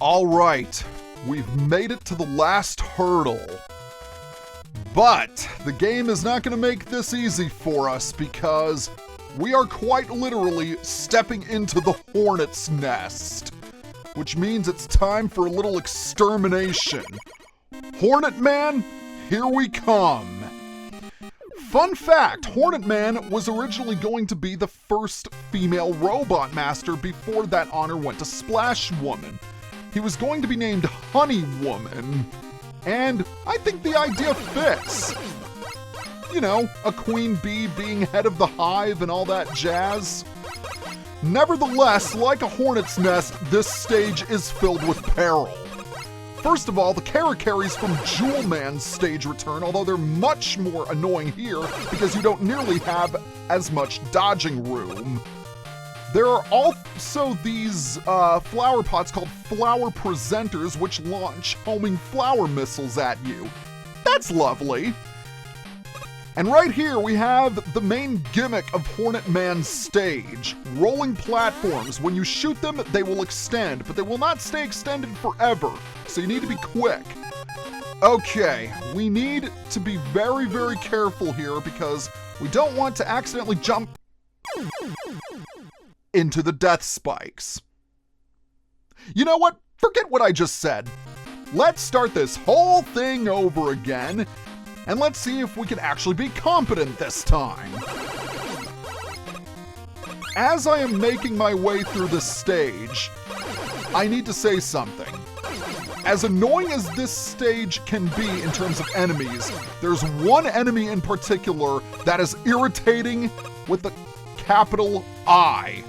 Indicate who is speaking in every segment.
Speaker 1: All right, we've made it to the last hurdle. But the game is not going to make this easy for us because we are quite literally stepping into the hornet's nest, which means it's time for a little extermination. Hornet Man, here we come. Fun fact, Hornet Man was originally going to be the first female robot master before that honor went to Splash Woman. He was going to be named Honey Woman, and I think the idea fits. You know, a queen bee being head of the hive and all that jazz. Nevertheless, like a hornet's nest, this stage is filled with peril. First of all, the Karakarys from Jewel Man's stage return, although they're much more annoying here because you don't nearly have as much dodging room. There are also these flower pots called flower presenters, which launch homing flower missiles at you. That's lovely. And right here we have the main gimmick of Hornet Man's stage. Rolling platforms. When you shoot them, they will extend, but they will not stay extended forever, so you need to be quick. Okay, we need to be very, very careful here because we don't want to accidentally jump into the death spikes. You know what? Forget what I just said. Let's start this whole thing over again, and let's see if we can actually be competent this time. As I am making my way through this stage, I need to say something. As annoying as this stage can be in terms of enemies, there's one enemy in particular that is irritating with the capital I.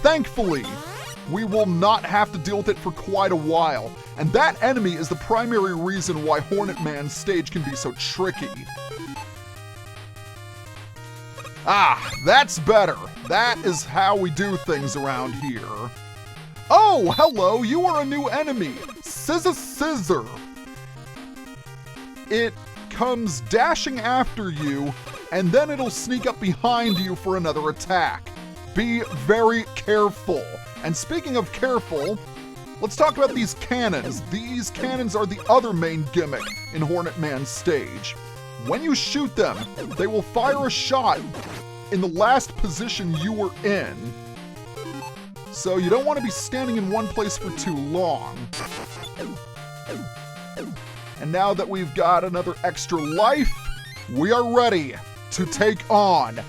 Speaker 1: Thankfully, we will not have to deal with it for quite a while, and that enemy is the primary reason why Hornet Man's stage can be so tricky. Ah, that's better. That is how we do things around here. Oh, hello, you are a new enemy, Scissor. It comes dashing after you, and then it'll sneak up behind you for another attack. Be very careful. And speaking of careful, let's talk about these cannons. These cannons are the other main gimmick in Hornet Man's stage. When you shoot them, they will fire a shot in the last position you were in. So you don't want to be standing in one place for too long. And now that we've got another extra life, we are ready to take on,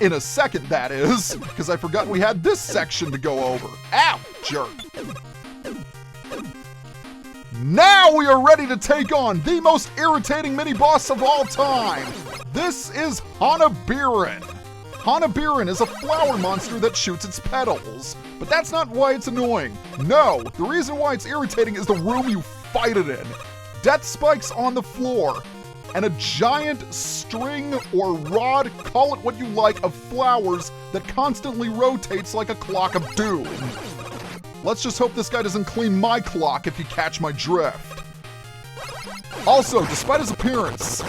Speaker 1: in a second that is, because I forgot we had this section to go over. Ow, jerk. Now we are ready to take on the most irritating mini-boss of all time. This is Hanabiran. Hanabiran is a flower monster that shoots its petals. But that's not why it's annoying. No, the reason why it's irritating is the room you fight it in. Death spikes on the floor, and a giant string or rod, call it what you like, of flowers that constantly rotates like a clock of doom. Let's just hope this guy doesn't clean my clock, if you catch my drift. Also, despite his appearance,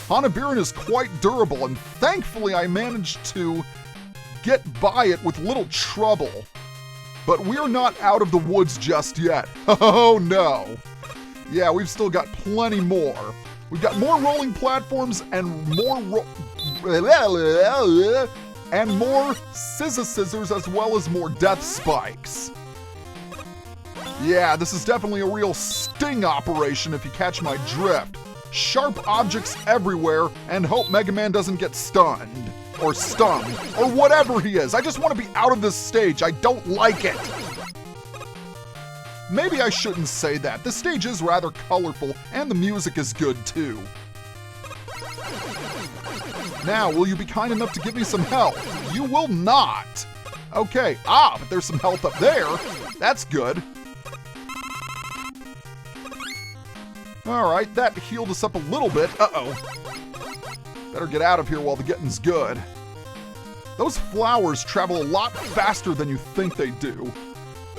Speaker 1: Hanabiran is quite durable, and thankfully I managed to get by it with little trouble. But we're not out of the woods just yet. Oh no. Yeah, we've still got plenty more. We've got more rolling platforms and more scissors as well as more death spikes. Yeah, this is definitely a real sting operation if you catch my drift. Sharp objects everywhere, and hope Mega Man doesn't get stunned. Or stung. Or whatever he is. I just want to be out of this stage. I don't like it. Maybe I shouldn't say that. The stage is rather colorful, and the music is good too. Now, will you be kind enough to give me some help? You will not. Okay, but there's some health up there. That's good. Alright, that healed us up a little bit. Uh-oh. Better get out of here while the getting's good. Those flowers travel a lot faster than you think they do.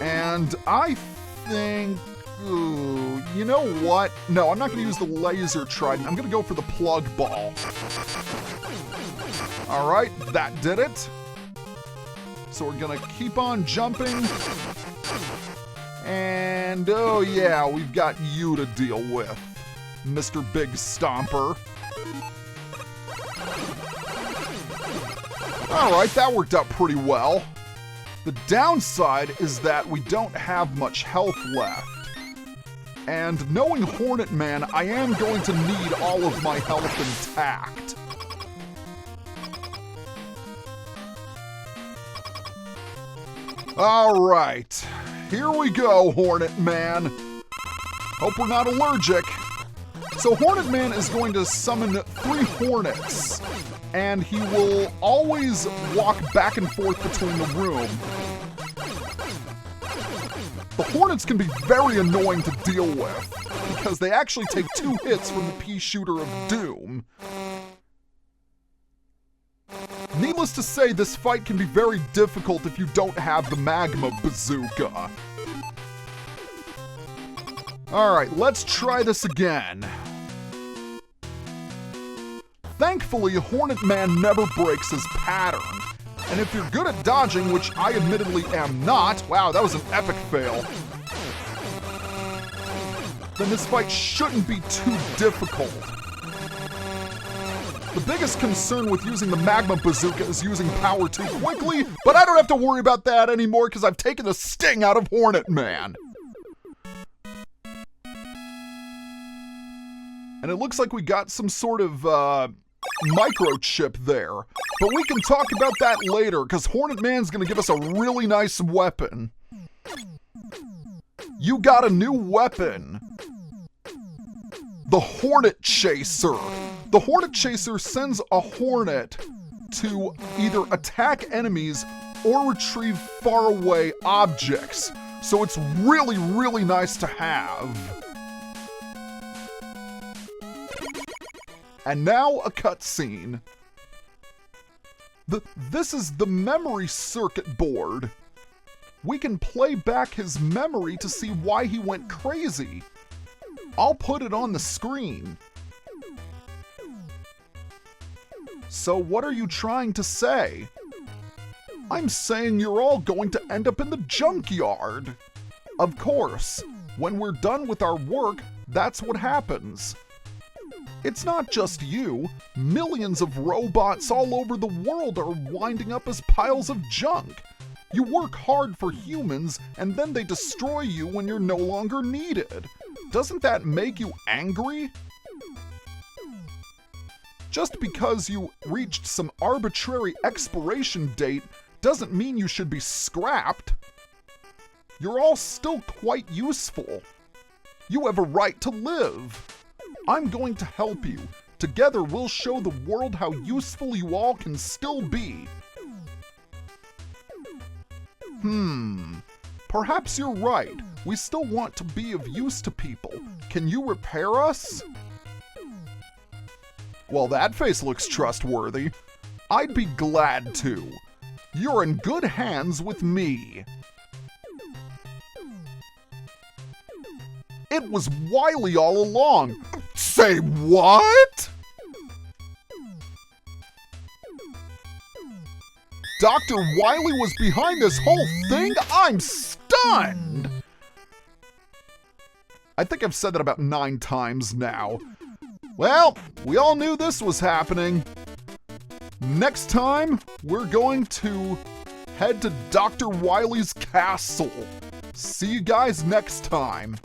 Speaker 1: And I think... Ooh, you know what? No, I'm not going to use the laser trident. I'm going to go for the plug ball. Alright, that did it. So we're going to keep on jumping. And oh yeah, we've got you to deal with, Mr. Big Stomper. Alright, that worked out pretty well. The downside is that we don't have much health left. And knowing Hornet Man, I am going to need all of my health intact. Alright, here we go, Hornet Man. Hope we're not allergic. So Hornet Man is going to summon 3 hornets, and he will always walk back and forth between the room. The hornets can be very annoying to deal with, because they actually take 2 hits from the pea shooter of doom. Needless to say, this fight can be very difficult if you don't have the Magma Bazooka. Alright, let's try this again. Thankfully, Hornet Man never breaks his pattern. And if you're good at dodging, which I admittedly am not, wow, that was an epic fail, then this fight shouldn't be too difficult. The biggest concern with using the Magma Bazooka is using power too quickly, but I don't have to worry about that anymore because I've taken the sting out of Hornet Man. And it looks like we got some sort of microchip there, but we can talk about that later because Hornet Man's gonna give us a really nice weapon. You got a new weapon. The Hornet Chaser. The Hornet Chaser sends a hornet to either attack enemies or retrieve faraway objects. So it's really, really nice to have. And now a cutscene. This is the memory circuit board. We can play back his memory to see why he went crazy. I'll put it on the screen. So what are you trying to say? I'm saying you're all going to end up in the junkyard. Of course, when we're done with our work, that's what happens. It's not just you. Millions of robots all over the world are winding up as piles of junk. You work hard for humans, and then they destroy you when you're no longer needed. Doesn't that make you angry? Just because you reached some arbitrary expiration date doesn't mean you should be scrapped. You're all still quite useful. You have a right to live. I'm going to help you. Together we'll show the world how useful you all can still be. Perhaps you're right. We still want to be of use to people. Can you repair us? Well, that face looks trustworthy. I'd be glad to. You're in good hands with me. It was Wily all along. Say what? Dr. Wily was behind this whole thing? I'm stunned! I think I've said that about 9 times now. Well, we all knew this was happening. Next time, we're going to head to Dr. Wily's castle. See you guys next time.